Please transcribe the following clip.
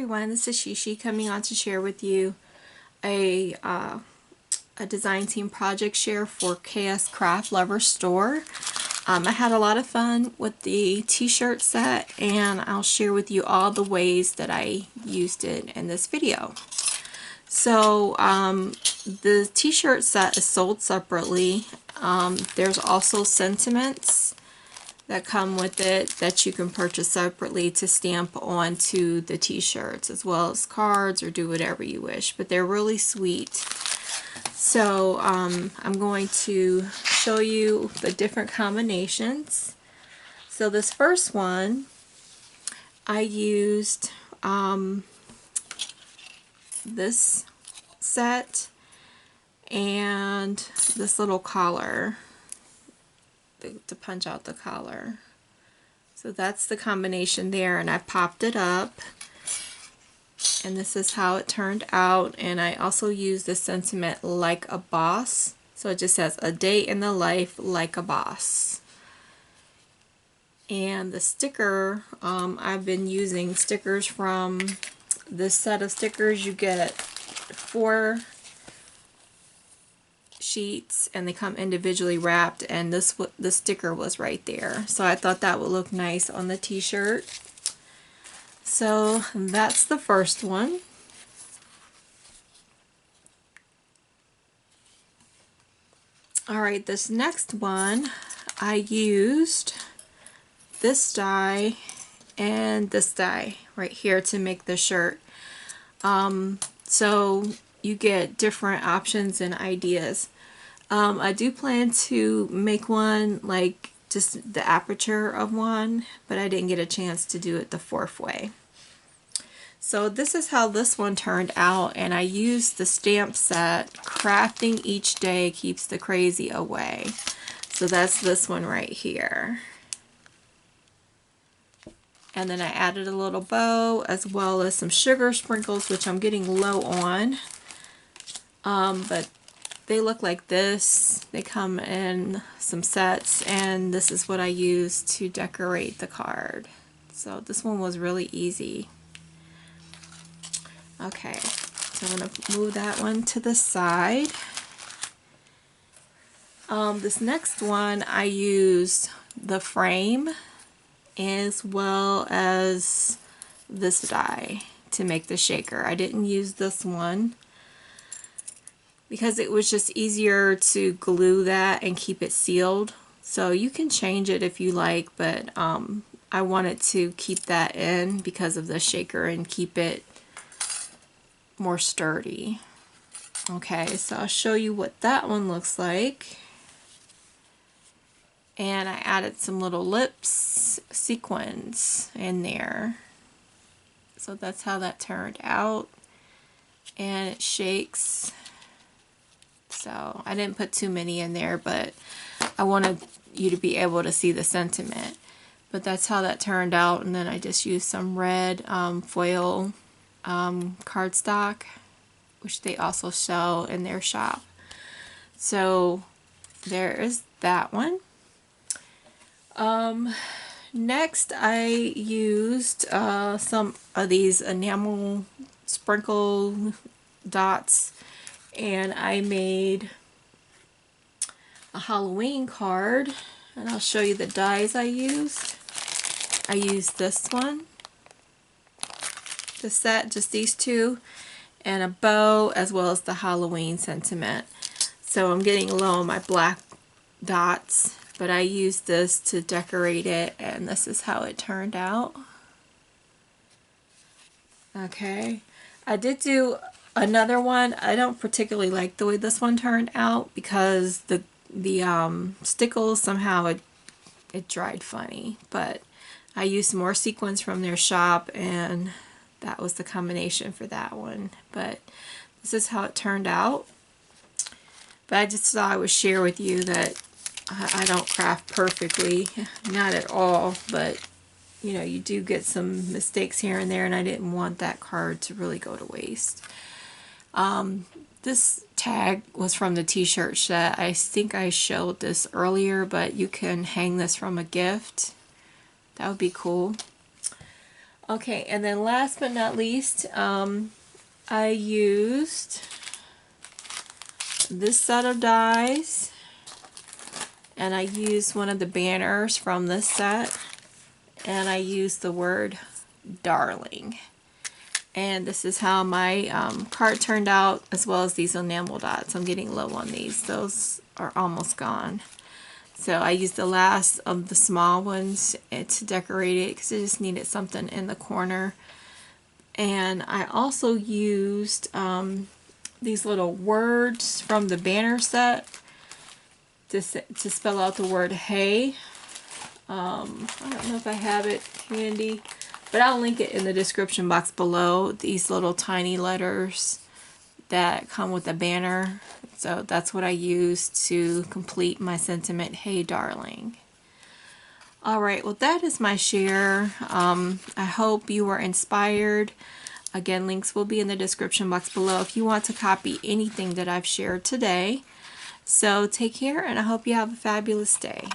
everyone, this is Sheshe coming on to share with you a design team project share for Kscraft Lover Store. I had a lot of fun with the t-shirt set, and I'll share with you all the ways that I used it in this video. So the t-shirt set is sold separately. There's also sentiments that come with it that you can purchase separately to stamp onto the t-shirts, as well as cards, or do whatever you wish, but they're really sweet. So I'm going to show you the different combinations. So this first one I used this set and this little collar to punch out the collar. So that's the combination there, and I popped it up, and this is how it turned out. And I also used the sentiment "like a boss," so it just says "a day in the life like a boss." And the sticker, I've been using stickers from this set of stickers. You get 4 sheets and they come individually wrapped, and the sticker was right there, so I thought that would look nice on the t-shirt. So that's the first one. Alright, this next one I used this die and this die right here to make the shirt. So you get different options and ideas. I do plan to make one like just the aperture of one, but I didn't get a chance to do it the 4th way. So this is how this one turned out, and I used the stamp set "Crafting Each Day Keeps the Crazy Away." So that's this one right here. And then I added a little bow as well as some sugar sprinkles, which I'm getting low on. But they look like this. They come in some sets, and this is what I used to decorate the card. So this one was really easy. Okay, so I'm going to move that one to the side. This next one I used the frame as well as this die to make the shaker. I didn't use this one because it was just easier to glue that and keep it sealed. So you can change it if you like, but I wanted to keep that in because of the shaker and keep it more sturdy. Okay, so I'll show you what that one looks like. And I added some little lips sequins in there. So that's how that turned out. And it shakes. So I didn't put too many in there, but I wanted you to be able to see the sentiment. But that's how that turned out. And then I just used some red foil cardstock, which they also sell in their shop. So there is that one. Next I used some of these enamel sprinkle dots, and I made a Halloween card, and I'll show you the dies I used. I used this one, the set, just these 2, and a bow as well as the Halloween sentiment. So I'm getting low on my black dots, but I used this to decorate it, and this is how it turned out. Okay, I did do another one. I don't particularly like the way this one turned out because the stickles, somehow it dried funny, but I used more sequins from their shop, and that was the combination for that one. But this is how it turned out. But I just thought I would share with you that I don't craft perfectly, not at all, but you know, you do get some mistakes here and there, and I didn't want that card to really go to waste. This tag was from the t-shirt set. I think I showed this earlier, but you can hang this from a gift. That would be cool. Okay, and then last but not least, I used this set of dies, and I used one of the banners from this set, and I used the word darling. And this is how my card turned out, as well as these enamel dots. I'm getting low on these. Those are almost gone. So I used the last of the small ones to decorate it because I just needed something in the corner. And I also used these little words from the banner set to spell out the word hey. I don't know if I have it handy, but I'll link it in the description box below. These little tiny letters that come with the banner. So that's what I used to complete my sentiment, hey darling. Alright, well that is my share. I hope you were inspired. Again, links will be in the description box below if you want to copy anything that I've shared today. So take care, and I hope you have a fabulous day.